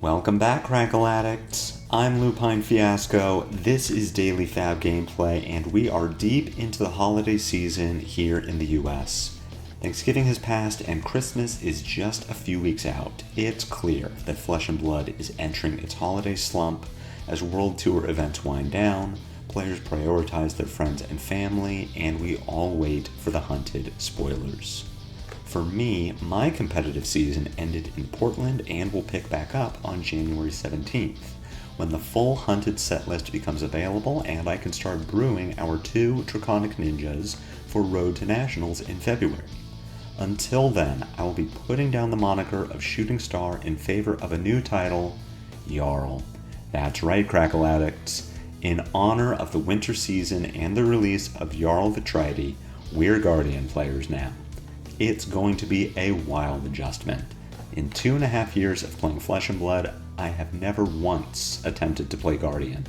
Welcome back, Crackle Addicts! I'm Lupine Fiasco, this is Daily Fab Gameplay, and we are deep into the holiday season here in the US. Thanksgiving has passed and Christmas is just a few weeks out. It's clear that Flesh and Blood is entering its holiday slump as World Tour events wind down, players prioritize their friends and family, and we all wait for the hunted spoilers. For me, my competitive season ended in Portland and will pick back up on January 17th, when the full hunted set list becomes available and I can start brewing our 2 Draconic Ninjas for Road to Nationals in February. Until then, I will be putting down the moniker of Shooting Star in favor of a new title, Jarl. That's right, Crackle Addicts. In honor of the winter season and the release of Jarl Vitride, we're Guardian players now. It's going to be a wild adjustment. In 2.5 years of playing Flesh and Blood, I have never once attempted to play Guardian.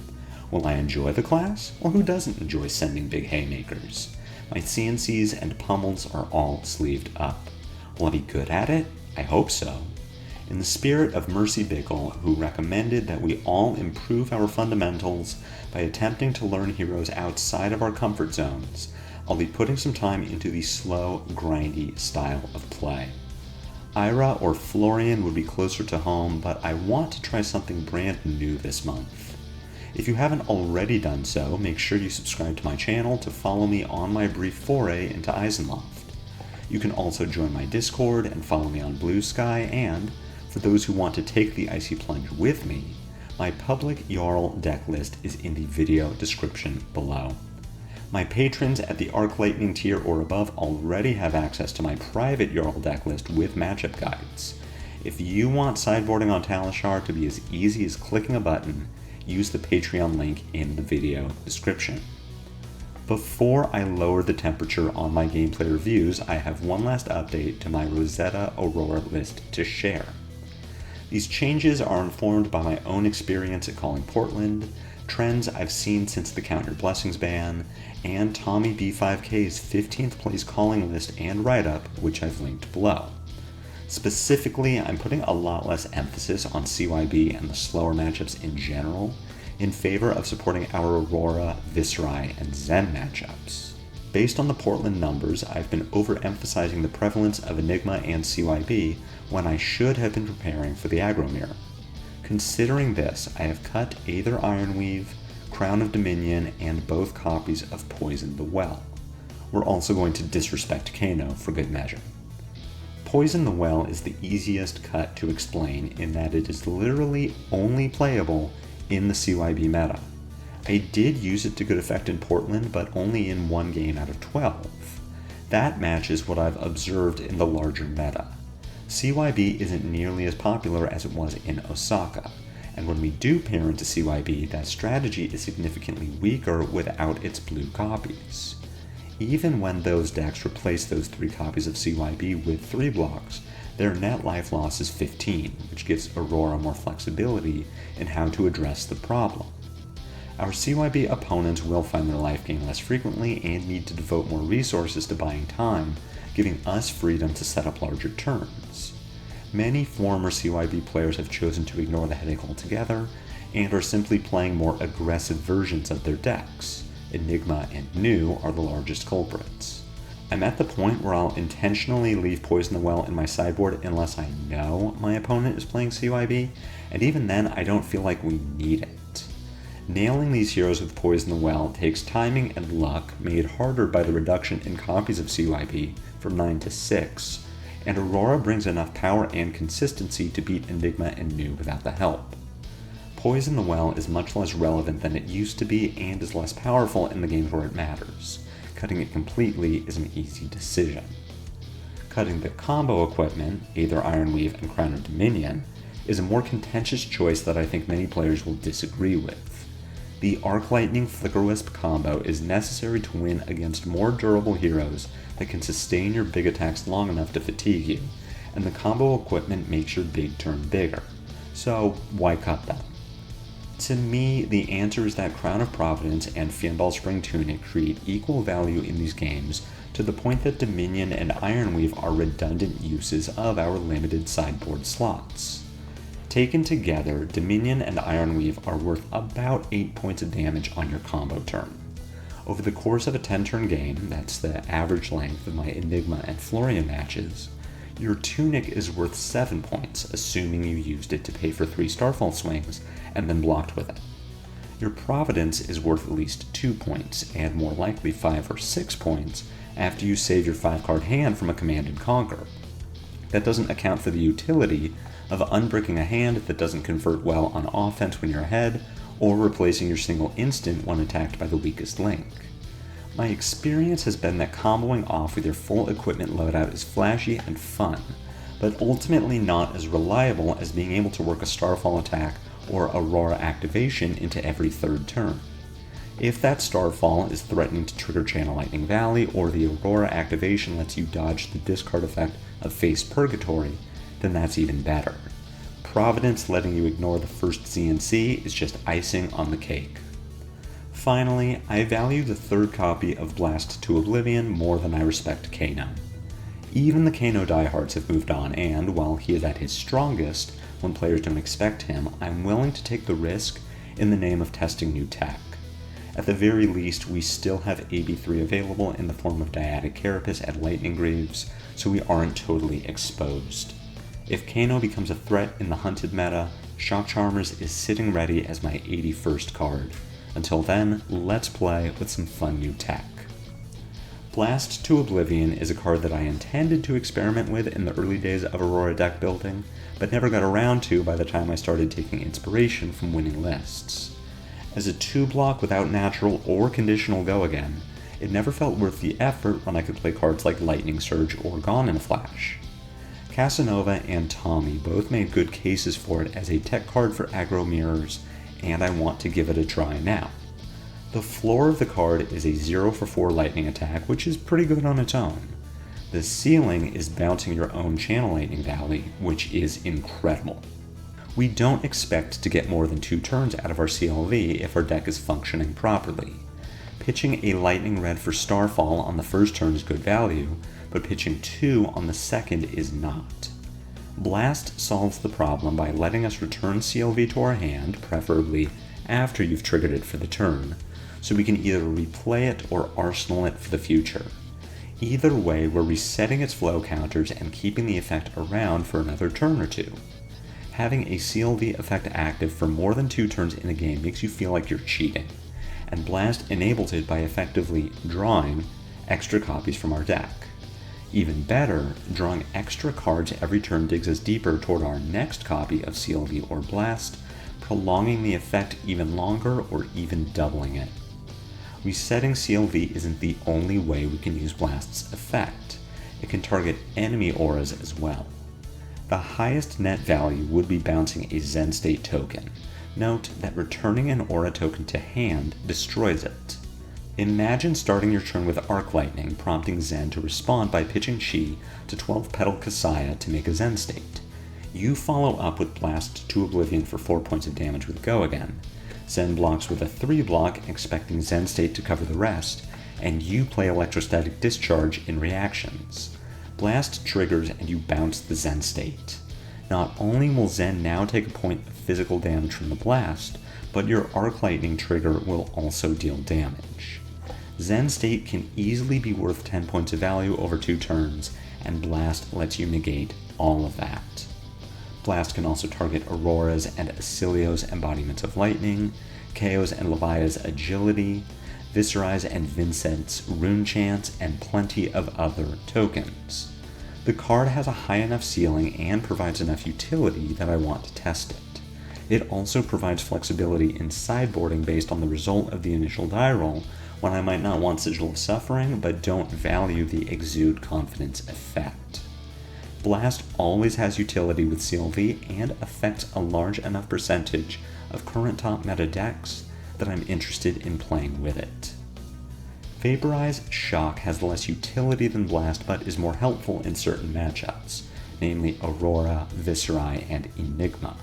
Will I enjoy the class? Well, who doesn't enjoy sending big haymakers? My CNCs and pummels are all sleeved up. Will I be good at it? I hope so. In the spirit of Mercy Bickle, who recommended that we all improve our fundamentals by attempting to learn heroes outside of our comfort zones, I'll be putting some time into the slow, grindy style of play. Ira or Florian would be closer to home, but I want to try something brand new this month. If you haven't already done so, make sure you subscribe to my channel to follow me on my brief foray into Eisenloft. You can also join my Discord and follow me on Blue Sky, and, for those who want to take the Icy Plunge with me, my public Jarl deck list is in the video description below. My patrons at the Arc Lightning tier or above already have access to my private Jarl deck list with matchup guides. If you want sideboarding on Talishar to be as easy as clicking a button, use the Patreon link in the video description. Before I lower the temperature on my gameplay reviews, I have one last update to my Rosetta Aurora list to share. These changes are informed by my own experience at calling Portland, trends I've seen since the Count Your Blessings ban, and Tommy B5K's 15th place calling list and write-up, which I've linked below. Specifically, I'm putting a lot less emphasis on CYB and the slower matchups in general, in favor of supporting our Aurora, Viserai, and Zen matchups. Based on the Portland numbers, I've been overemphasizing the prevalence of Enigma and CYB when I should have been preparing for the aggro mirror. Considering this, I have cut Aether Ironweave, Crown of Dominion, and both copies of Poison the Well. We're also going to disrespect Kano for good measure. Poison the Well is the easiest cut to explain in that it is literally only playable in the CYB meta. I did use it to good effect in Portland, but only in 1 game out of 12. That matches what I've observed in the larger meta. CYB isn't nearly as popular as it was in Osaka, and when we do pair into CYB, that strategy is significantly weaker without its blue copies. Even when those decks replace those 3 copies of CYB with 3 blocks, their net life loss is 15, which gives Aurora more flexibility in how to address the problem. Our CYB opponents will find their life gain less frequently and need to devote more resources to buying time, giving us freedom to set up larger turns. Many former CYB players have chosen to ignore the headache altogether and are simply playing more aggressive versions of their decks. Enigma and New are the largest culprits. I'm at the point where I'll intentionally leave Poison the Well in my sideboard unless I know my opponent is playing CYB, and even then I don't feel like we need it. Nailing these heroes with Poison the Well takes timing and luck made harder by the reduction in copies of CYB from 9 to 6, and Aurora brings enough power and consistency to beat Enigma and New without the help. Poison the Well is much less relevant than it used to be and is less powerful in the games where it matters. Cutting it completely is an easy decision. Cutting the combo equipment, Aether Ironweave and Crown of Dominion, is a more contentious choice that I think many players will disagree with. The Arc Lightning Flicker Wisp combo is necessary to win against more durable heroes that can sustain your big attacks long enough to fatigue you, and the combo equipment makes your big turn bigger. So why cut them? To me, the answer is that Crown of Providence and Fiambul Spring Tunic create equal value in these games to the point that Dominion and Ironweave are redundant uses of our limited sideboard slots. Taken together, Dominion and Ironweave are worth about 8 points of damage on your combo turn. Over the course of a 10-turn game, that's the average length of my Enigma and Florian matches, your Tunic is worth 7 points, assuming you used it to pay for 3 Starfall swings and then blocked with it. Your Providence is worth at least 2 points, and more likely 5 or 6 points after you save your 5-card hand from a Command and Conquer. That doesn't account for the utility of unbricking a hand that doesn't convert well on offense when you're ahead, or replacing your single instant when attacked by the weakest link. My experience has been that comboing off with your full equipment loadout is flashy and fun, but ultimately not as reliable as being able to work a Starfall attack or Aurora activation into every 3rd turn. If that Starfall is threatening to trigger Channel Lightning Valley, or the Aurora activation lets you dodge the discard effect of Face Purgatory, then that's even better. Providence letting you ignore the first CNC is just icing on the cake. Finally, I value the 3rd copy of Blast to Oblivion more than I respect Kano. Even the Kano diehards have moved on, and while he is at his strongest when players don't expect him, I'm willing to take the risk in the name of testing new tech. At the very least, we still have AB3 available in the form of Dyadic Carapace at Lightning Greaves, so we aren't totally exposed. If Kano becomes a threat in the hunted meta, Shock Charmers is sitting ready as my 81st card. Until then, let's play with some fun new tech. Blast to Oblivion is a card that I intended to experiment with in the early days of Aurora deck building, but never got around to by the time I started taking inspiration from winning lists. As a 2-block without natural or conditional go again, it never felt worth the effort when I could play cards like Lightning Surge or Gone in a Flash. Casanova and Tommy both made good cases for it as a tech card for aggro mirrors, and I want to give it a try now. The floor of the card is a 0 for 4 lightning attack, which is pretty good on its own. The ceiling is bouncing your own Channel Lightning Valley, which is incredible. We don't expect to get more than 2 turns out of our CLV if our deck is functioning properly. Pitching a Lightning Red for Starfall on the first turn is good value, but pitching 2 on the second is not. Blast solves the problem by letting us return CLV to our hand, preferably after you've triggered it for the turn, so we can either replay it or arsenal it for the future. Either way, we're resetting its flow counters and keeping the effect around for another turn or 2. Having a CLV effect active for more than 2 turns in a game makes you feel like you're cheating, and Blast enables it by effectively drawing extra copies from our deck. Even better, drawing extra cards every turn digs us deeper toward our next copy of CLV or Blast, prolonging the effect even longer or even doubling it. Resetting CLV isn't the only way we can use Blast's effect. It can target enemy auras as well. The highest net value would be bouncing a Zen State token. Note that returning an aura token to hand destroys it. Imagine starting your turn with Arc Lightning, prompting Zen to respond by pitching Chi to 12-Petal Kasaya to make a Zen State. You follow up with Blast to Oblivion for 4 points of damage with Go again. Zen blocks with a 3-block, expecting Zen State to cover the rest, and you play Electrostatic Discharge in reactions. Blast triggers and you bounce the Zen State. Not only will Zen now take a point of physical damage from the blast, but your Arc Lightning trigger will also deal damage. Zen State can easily be worth 10 points of value over 2 turns, and Blast lets you negate all of that. Blast can also target Aurora's and Acilio's embodiments of lightning, Kao's and Levia's agility, Viscerize and Vincent's rune chants, and plenty of other tokens. The card has a high enough ceiling and provides enough utility that I want to test it. It also provides flexibility in sideboarding based on the result of the initial die roll, when I might not want Sigil of Suffering, but don't value the Exude Confidence effect. Blast always has utility with CLV and affects a large enough percentage of current top meta decks that I'm interested in playing with it. Vaporize Shock has less utility than Blast, but is more helpful in certain matchups, namely Aurora, Visceri, and Enigma.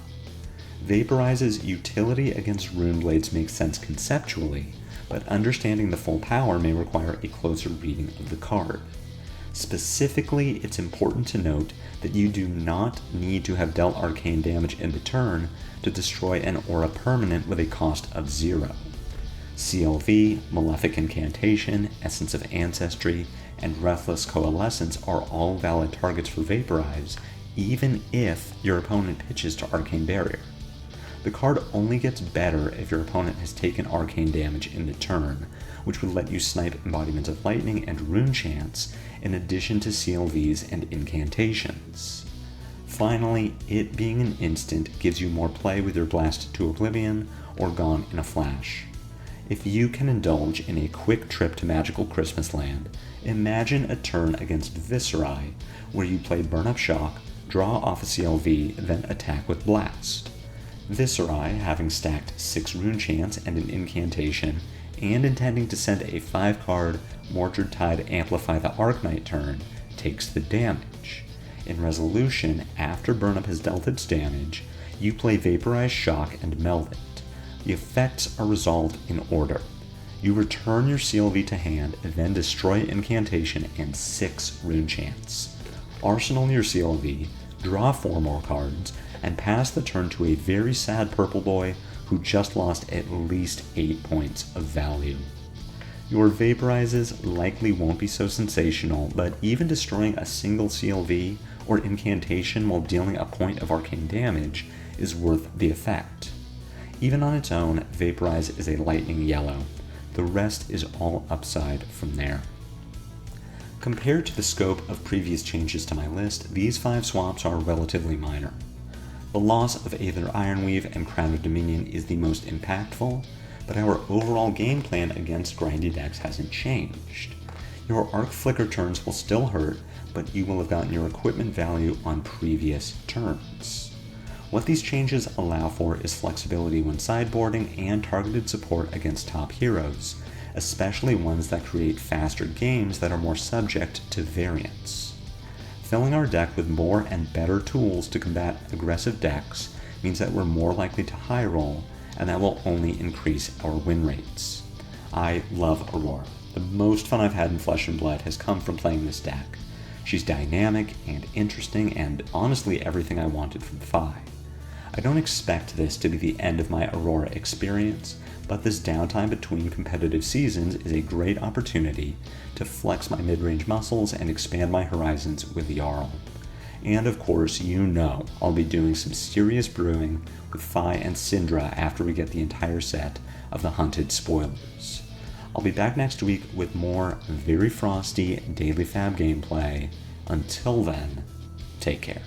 Vaporize's utility against Runeblades makes sense conceptually, but understanding the full power may require a closer reading of the card. Specifically, it's important to note that you do not need to have dealt arcane damage in the turn to destroy an aura permanent with a cost of 0. CLV, Malefic Incantation, Essence of Ancestry, and Breathless Coalescence are all valid targets for Vaporize, even if your opponent pitches to Arcane Barrier. The card only gets better if your opponent has taken arcane damage in the turn, which would let you snipe Embodiment of Lightning and Rune Chants, in addition to CLVs and incantations. Finally, it being an instant gives you more play with your Blast to Oblivion or Gone in a Flash. If you can indulge in a quick trip to Magical Christmas Land, imagine a turn against Viscerai, where you play Burn Up Shock, draw off a CLV, then attack with Blast. Viscerai, having stacked 6 Rune Chants and an incantation, and intending to send a 5-card Mordred Tide Amplify the Arknight turn, takes the damage. In resolution, after Burn Up has dealt its damage, you play Vaporize Shock and meld it. The effects are resolved in order. You return your CLV to hand, then destroy Incantation and 6 Rune Chants. Arsenal your CLV, draw 4 more cards, and pass the turn to a very sad purple boy who just lost at least 8 points of value. Your Vaporizes likely won't be so sensational, but even destroying a single CLV or incantation while dealing a point of arcane damage is worth the effect. Even on its own, Vaporize is a lightning yellow. The rest is all upside from there. Compared to the scope of previous changes to my list, these 5 swaps are relatively minor. The loss of Aether Ironweave and Crown of Dominion is the most impactful, but our overall game plan against grindy decks hasn't changed. Your Arc Flicker turns will still hurt, but you will have gotten your equipment value on previous turns. What these changes allow for is flexibility when sideboarding and targeted support against top heroes, especially ones that create faster games that are more subject to variance. Filling our deck with more and better tools to combat aggressive decks means that we're more likely to high roll, and that will only increase our win rates. I love Aurora. The most fun I've had in Flesh and Blood has come from playing this deck. She's dynamic and interesting and honestly everything I wanted from Fi. I don't expect this to be the end of my Aurora experience, but this downtime between competitive seasons is a great opportunity to flex my mid-range muscles and expand my horizons with Jarl. And of course, you know I'll be doing some serious brewing with Fi and Syndra after we get the entire set of the Hunted spoilers. I'll be back next week with more very frosty Daily Fab gameplay. Until then, take care.